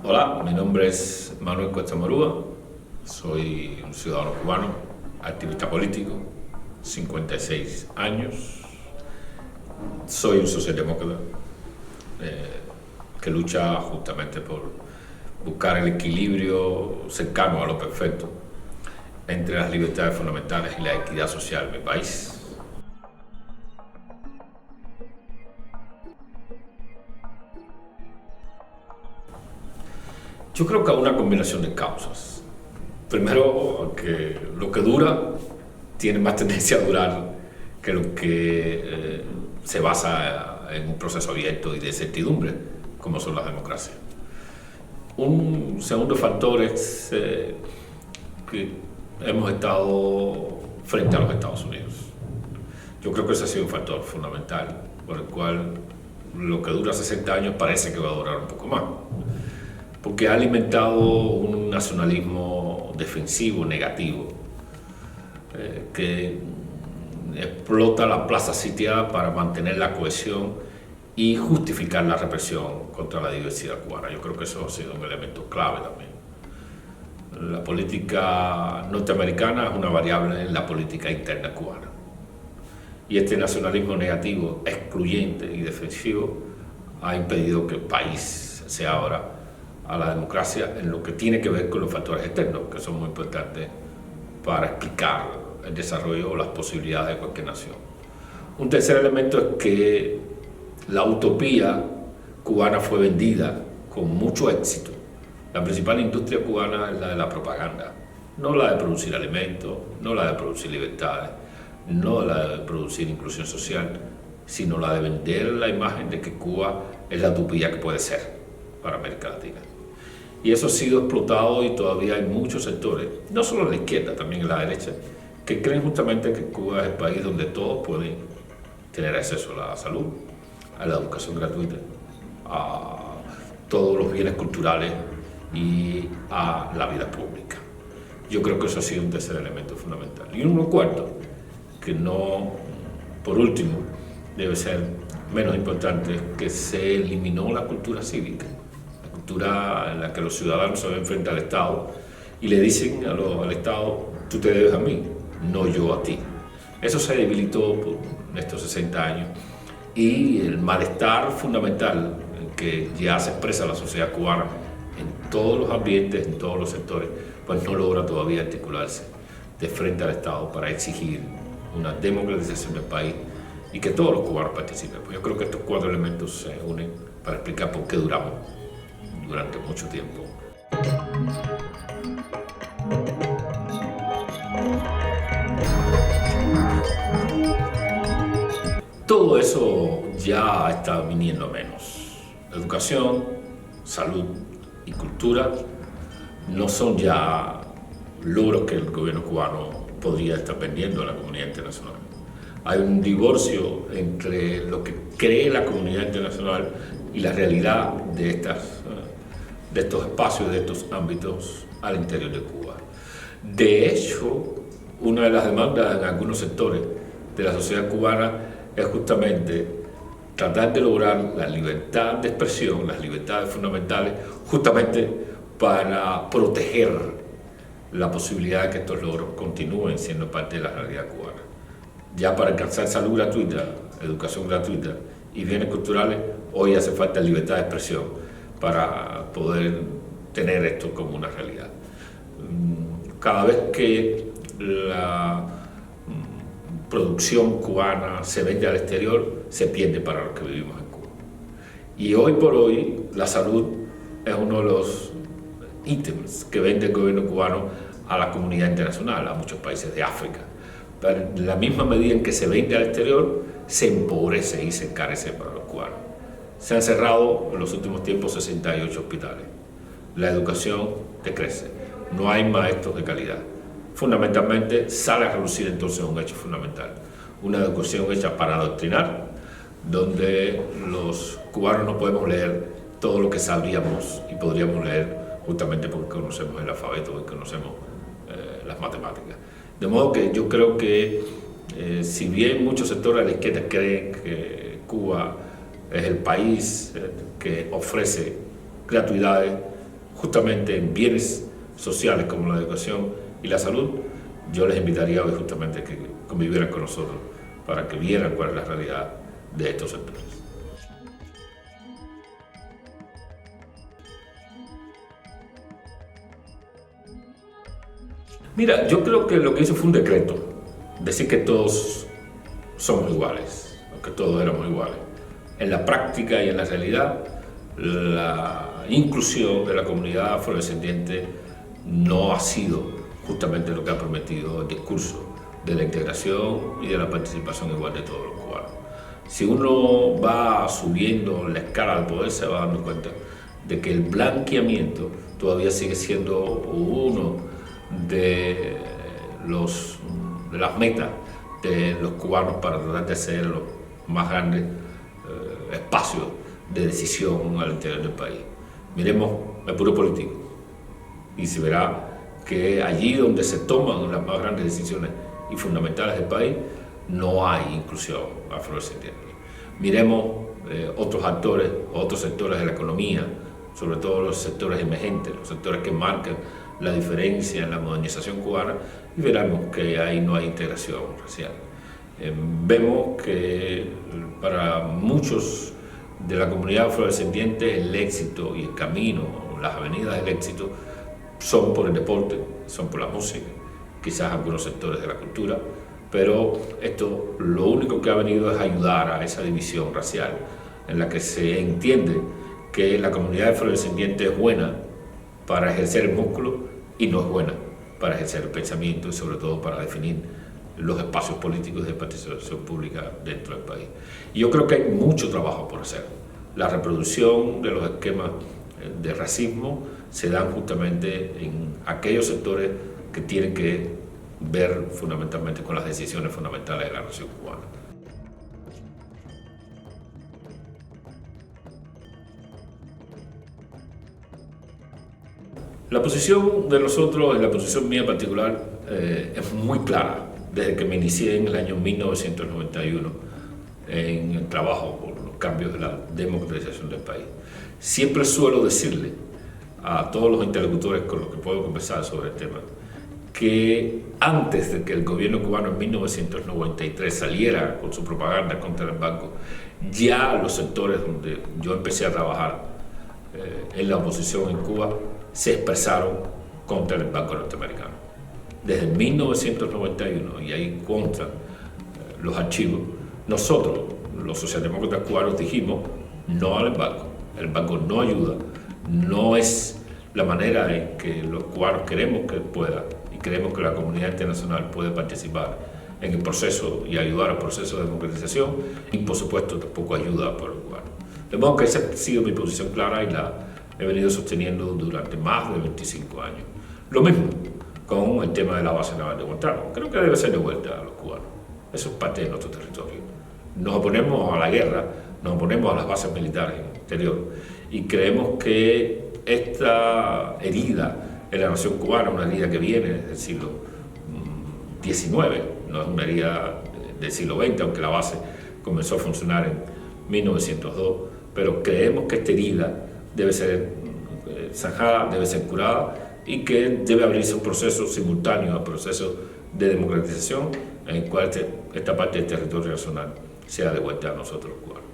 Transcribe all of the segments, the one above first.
Hola, mi nombre es Manuel Cuesta Morúa, soy un ciudadano cubano, activista político, 56 años, soy un socialdemócrata que lucha justamente por buscar el equilibrio cercano a lo perfecto entre las libertades fundamentales y la equidad social en mi país. Yo creo que hay una combinación de causas. Primero, que lo que dura tiene más tendencia a durar que lo que se basa en un proceso abierto y de certidumbre, como son las democracias. Un segundo factor es que hemos estado frente a los Estados Unidos. Yo creo que ese ha sido un factor fundamental por el cual lo que dura 60 años parece que va a durar un poco más, porque ha alimentado un nacionalismo defensivo, negativo, que explota la plaza sitiada para mantener la cohesión y justificar la represión contra la diversidad cubana. Yo creo que eso ha sido un elemento clave también. La política norteamericana es una variable en la política interna cubana. Y este nacionalismo negativo, excluyente y defensivo ha impedido que el país se abra a la democracia en lo que tiene que ver con los factores externos, que son muy importantes para explicar el desarrollo o las posibilidades de cualquier nación. Un tercer elemento es que la utopía cubana fue vendida con mucho éxito. La principal industria cubana es la de la propaganda, no la de producir alimentos, no la de producir libertades, no la de producir inclusión social, sino la de vender la imagen de que Cuba es la utopía que puede ser para América Latina. Y eso ha sido explotado y todavía hay muchos sectores, no solo en la izquierda, también en la derecha, que creen justamente que Cuba es el país donde todos pueden tener acceso a la salud, a la educación gratuita, a todos los bienes culturales y a la vida pública. Yo creo que eso ha sido un tercer elemento fundamental. Y uno cuarto, que no, por último, debe ser menos importante, es que se eliminó la cultura cívica, la cultura en la que los ciudadanos se ven frente al Estado y le dicen al Estado: tú te debes a mí, no yo a ti. Eso se debilitó por estos 60 años y el malestar fundamental que ya se expresa la sociedad cubana en todos los ambientes, en todos los sectores, pues no logra todavía articularse de frente al Estado para exigir una democratización del país y que todos los cubanos participen. Pues yo creo que estos cuatro elementos se unen para explicar por qué duramos durante mucho tiempo. Todo eso ya está viniendo menos. Educación, salud y cultura no son ya logros que el gobierno cubano podría estar vendiendo a la comunidad internacional. Hay un divorcio entre lo que cree la comunidad internacional y la realidad de estos espacios, de estos ámbitos al interior de Cuba. De hecho, una de las demandas en algunos sectores de la sociedad cubana es justamente tratar de lograr la libertad de expresión, las libertades fundamentales, justamente para proteger la posibilidad de que estos logros continúen siendo parte de la realidad cubana. Ya para alcanzar salud gratuita, educación gratuita y bienes culturales, hoy hace falta libertad de expresión para poder tener esto como una realidad. Cada vez que la producción cubana se vende al exterior, se pierde para los que vivimos en Cuba. Y hoy por hoy la salud es uno de los ítems que vende el gobierno cubano a la comunidad internacional, a muchos países de África. Pero en la misma medida en que se vende al exterior, se empobrece y se encarece para los cubanos. Se han cerrado en los últimos tiempos 68 hospitales. La educación decrece. No hay maestros de calidad. Fundamentalmente sale a relucir entonces un hecho fundamental, una educación hecha para adoctrinar, donde los cubanos no podemos leer todo lo que sabríamos y podríamos leer justamente porque conocemos el alfabeto y conocemos las matemáticas. De modo que yo creo que si bien muchos sectores de la izquierda creen que Cuba es el país que ofrece gratuidades, justamente en bienes sociales como la educación y la salud, yo les invitaría hoy justamente a que convivieran con nosotros para que vieran cuál es la realidad de estos sectores. Mira, yo creo que lo que hizo fue un decreto, decir que todos somos iguales, o que todos éramos iguales. En la práctica y en la realidad, la inclusión de la comunidad afrodescendiente no ha sido justamente lo que ha prometido el discurso de la integración y de la participación igual de todos los cubanos. Si uno va subiendo la escala del poder, se va dando cuenta de que el blanqueamiento todavía sigue siendo uno de las metas de los cubanos para tratar de ser los más grandes espacios de decisión al interior del país. Miremos el puro político y se verá que allí donde se toman las más grandes decisiones y fundamentales del país no hay inclusión afrodescendiente. Miremos otros actores, otros sectores de la economía, sobre todo los sectores emergentes, los sectores que marcan la diferencia en la modernización cubana, y veremos que ahí no hay integración racial. Vemos que para muchos de la comunidad afrodescendiente el éxito y el camino, las avenidas del éxito, son por el deporte, son por la música, quizás algunos sectores de la cultura, pero esto lo único que ha venido es ayudar a esa división racial en la que se entiende que la comunidad afrodescendiente es buena para ejercer el músculo y no es buena para ejercer el pensamiento y sobre todo para definir los espacios políticos de participación pública dentro del país. Y yo creo que hay mucho trabajo por hacer. La reproducción de los esquemas de racismo se dan justamente en aquellos sectores que tienen que ver fundamentalmente con las decisiones fundamentales de la nación cubana. La posición de nosotros, la posición mía en particular, es muy clara desde que me inicié en el año 1991 en el trabajo por los cambios de la democratización del país. Siempre suelo decirle a todos los interlocutores con los que puedo conversar sobre el tema que antes de que el gobierno cubano en 1993 saliera con su propaganda contra el banco, ya los sectores donde yo empecé a trabajar en la oposición en Cuba se expresaron contra el banco norteamericano. Desde 1991, y ahí contra los archivos, nosotros, los socialdemócratas cubanos, dijimos no al embargo. El embargo no ayuda, no es la manera en que los cubanos queremos que pueda y creemos que la comunidad internacional puede participar en el proceso y ayudar al proceso de democratización, y por supuesto tampoco ayuda por los cubanos. De modo que esa ha sido mi posición clara y la he venido sosteniendo durante más de 25 años. Lo mismo con el tema de la base naval de Guantánamo. Creo que debe ser devuelta a los cubanos. Eso es parte de nuestro territorio. Nos oponemos a la guerra, nos oponemos a las bases militares en el exterior y creemos que esta herida en la nación cubana, una herida que viene del siglo XIX, no es una herida del siglo XX, aunque la base comenzó a funcionar en 1902, pero creemos que esta herida debe ser zanjada, debe ser curada y que debe abrirse un proceso simultáneo al proceso de democratización en el cual esta parte del territorio nacional sea devuelta a nosotros los cubanos.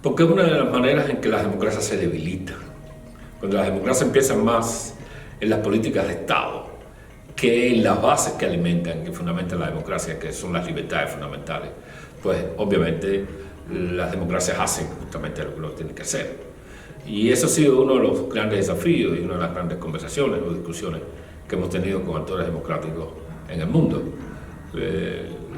Porque es una de las maneras en que las democracias se debilitan. Cuando las democracias empiezan más en las políticas de Estado que en las bases que alimentan, que fundamentan la democracia, que son las libertades fundamentales, pues obviamente las democracias hacen justamente lo que uno tiene que hacer. Y eso ha sido uno de los grandes desafíos y una de las grandes conversaciones o discusiones que hemos tenido con actores democráticos en el mundo.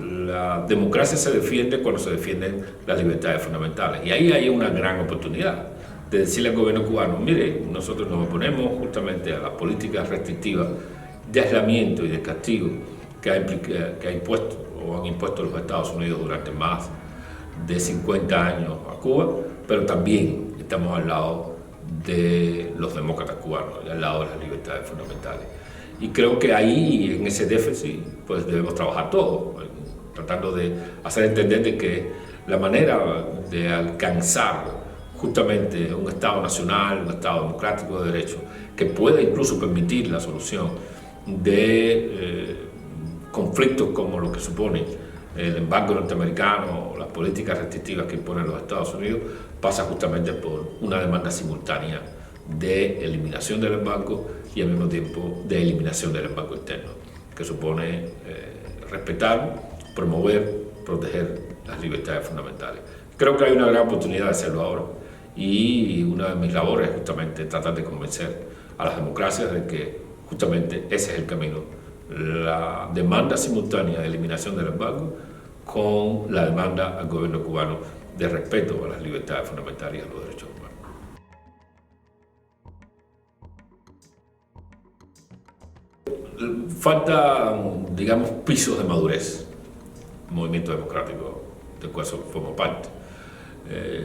La democracia se defiende cuando se defienden las libertades fundamentales. Y ahí hay una gran oportunidad de decirle al gobierno cubano, mire, nosotros nos oponemos justamente a las políticas restrictivas de aislamiento y de castigo que ha impuesto o han impuesto los Estados Unidos durante más de 50 años a Cuba, pero también estamos al lado de los demócratas cubanos y al lado de las libertades fundamentales. Y creo que ahí, en ese déficit, pues debemos trabajar todos. tratando de hacer entender de que la manera de alcanzar justamente un Estado nacional, un Estado democrático de derecho, que pueda incluso permitir la solución de conflictos como lo que supone el embargo norteamericano o las políticas restrictivas que imponen los Estados Unidos, pasa justamente por una demanda simultánea de eliminación del embargo y al mismo tiempo de eliminación del embargo interno, que supone respetar, promover, proteger las libertades fundamentales. Creo que hay una gran oportunidad de hacerlo ahora y una de mis labores es justamente tratar de convencer a las democracias de que justamente ese es el camino, la demanda simultánea de eliminación del embargo con la demanda al gobierno cubano de respeto a las libertades fundamentales y a los derechos humanos. Falta, digamos, pisos de madurez, movimiento democrático del cual formo parte.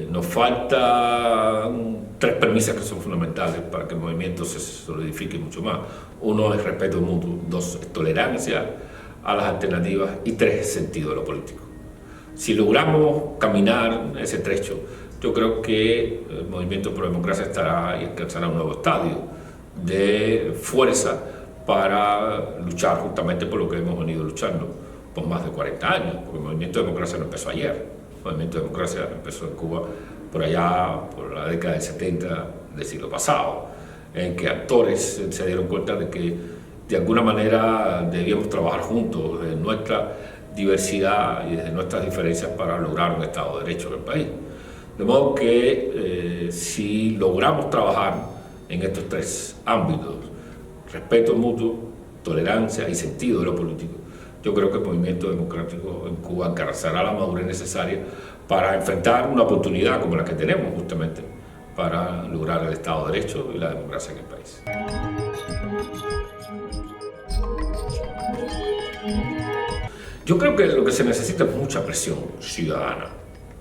Nos faltan tres premisas que son fundamentales para que el movimiento se solidifique mucho más. Uno es respeto mutuo, dos es tolerancia a las alternativas y tres es sentido de lo político. Si logramos caminar ese trecho, yo creo que el movimiento pro democracia estará y alcanzará un nuevo estadio de fuerza para luchar justamente por lo que hemos venido luchando por más de 40 años, porque el movimiento de democracia no empezó ayer. El movimiento de democracia empezó en Cuba por allá, por la década del 70 del siglo pasado, en que actores se dieron cuenta de que de alguna manera debíamos trabajar juntos desde nuestra diversidad y desde nuestras diferencias para lograr un Estado de Derecho en el país. De modo que si logramos trabajar en estos tres ámbitos, respeto mutuo, tolerancia y sentido de lo político, yo creo que el movimiento democrático en Cuba alcanzará la madurez necesaria para enfrentar una oportunidad como la que tenemos justamente para lograr el Estado de Derecho y la democracia en el país. Yo creo que lo que se necesita es mucha presión ciudadana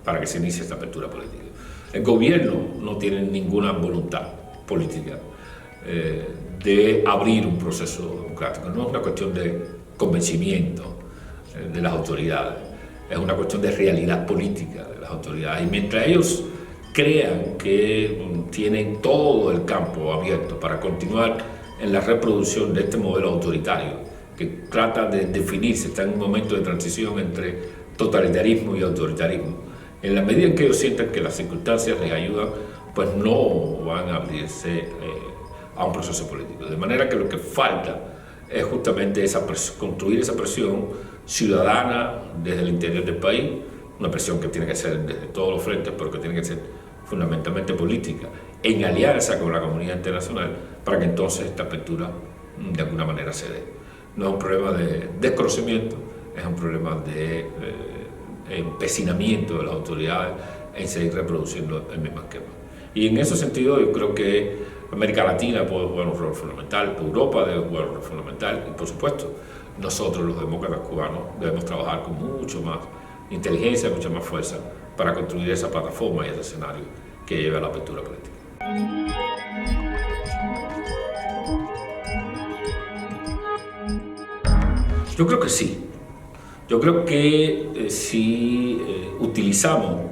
para que se inicie esta apertura política. El gobierno no tiene ninguna voluntad política de abrir un proceso democrático. No es una cuestión de convencimiento de las autoridades, es una cuestión de realidad política de las autoridades. Y mientras ellos crean que tienen todo el campo abierto para continuar en la reproducción de este modelo autoritario, que trata de definirse, está en un momento de transición entre totalitarismo y autoritarismo, en la medida en que ellos sientan que las circunstancias les ayudan, pues no van a abrirse a un proceso político. De manera que lo que falta es justamente construir esa presión ciudadana desde el interior del país, una presión que tiene que ser desde todos los frentes, pero que tiene que ser fundamentalmente política, en alianza con la comunidad internacional, para que entonces esta apertura de alguna manera se dé. No es un problema de desconocimiento, es un problema de empecinamiento de las autoridades en seguir reproduciendo el mismo esquema. Y en ese sentido yo creo que América Latina puede jugar un rol fundamental, Europa debe jugar un rol fundamental y por supuesto nosotros los demócratas cubanos debemos trabajar con mucho más inteligencia, mucha más fuerza para construir esa plataforma y ese escenario que lleve a la apertura política. Yo creo que sí. Yo creo que si utilizamos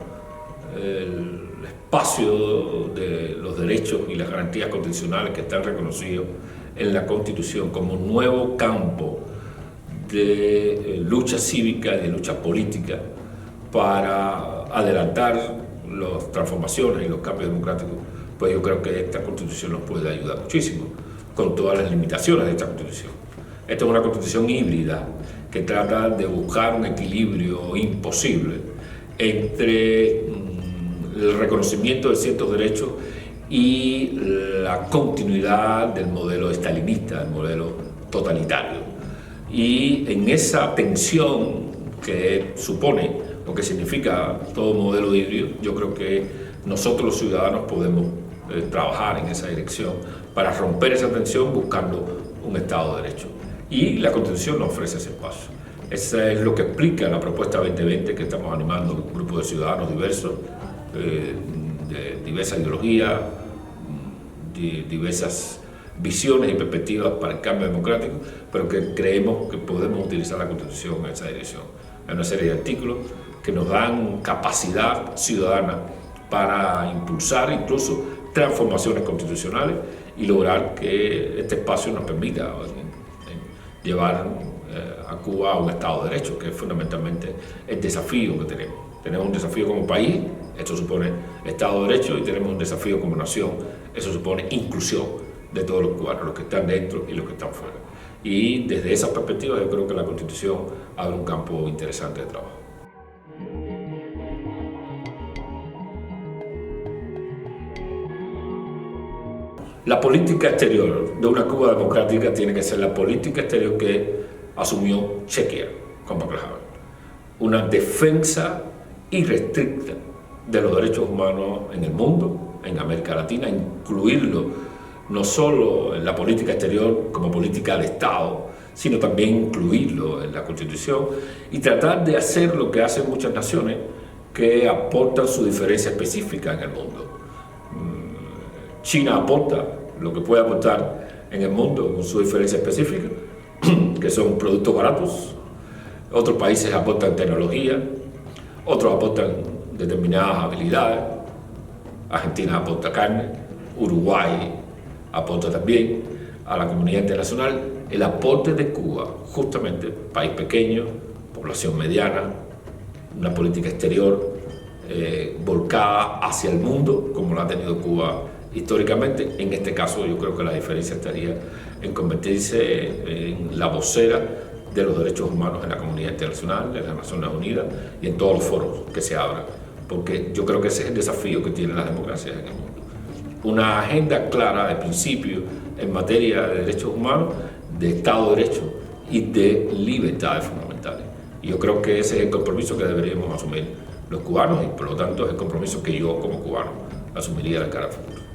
el espacio de los derechos y las garantías constitucionales que están reconocidos en la Constitución como un nuevo campo de lucha cívica y de lucha política para adelantar las transformaciones y los cambios democráticos, pues yo creo que esta Constitución nos puede ayudar muchísimo, con todas las limitaciones de esta Constitución. Esta es una Constitución híbrida que trata de buscar un equilibrio imposible entre el reconocimiento de ciertos derechos y la continuidad del modelo estalinista, del modelo totalitario. Y en esa tensión que supone o que significa todo modelo híbrido, yo creo que nosotros los ciudadanos podemos trabajar en esa dirección para romper esa tensión buscando un Estado de Derecho. Y la Constitución nos ofrece ese espacio. Eso es lo que explica la propuesta 2020 que estamos animando un grupo de ciudadanos diversos, de diversa ideología, de diversas visiones y perspectivas para el cambio democrático, pero que creemos que podemos utilizar la Constitución en esa dirección. Hay una serie de artículos que nos dan capacidad ciudadana para impulsar incluso transformaciones constitucionales y lograr que este espacio nos permita llevar a Cuba a un Estado de Derecho, que es fundamentalmente el desafío que tenemos. Tenemos un desafío como país, esto supone Estado de Derecho, y tenemos un desafío como nación, eso supone inclusión de todos los cubanos, los que están dentro y los que están fuera. Y desde esa perspectiva yo creo que la Constitución abre un campo interesante de trabajo. La política exterior de una Cuba democrática tiene que ser la política exterior que asumió Chequia con Václav Havel. Una defensa irrestricta de los derechos humanos en el mundo, en América Latina, incluirlo no solo en la política exterior como política de Estado, sino también incluirlo en la Constitución y tratar de hacer lo que hacen muchas naciones que aportan su diferencia específica en el mundo. China aporta lo que puede aportar en el mundo con su diferencia específica, que son productos baratos. Otros países aportan tecnología, otros aportan determinadas habilidades. Argentina aporta carne, Uruguay aporta también a la comunidad internacional. El aporte de Cuba, justamente, país pequeño, población mediana, una política exterior volcada hacia el mundo, como la ha tenido Cuba históricamente. En este caso yo creo que la diferencia estaría en convertirse en la vocera de los derechos humanos en la comunidad internacional, en las Naciones Unidas y en todos los foros que se abran, porque yo creo que ese es el desafío que tienen las democracias en el mundo. Una agenda clara de principios en materia de derechos humanos, de Estado de Derecho y de libertades fundamentales. Y yo creo que ese es el compromiso que deberíamos asumir los cubanos y por lo tanto es el compromiso que yo como cubano asumiría de cara al futuro.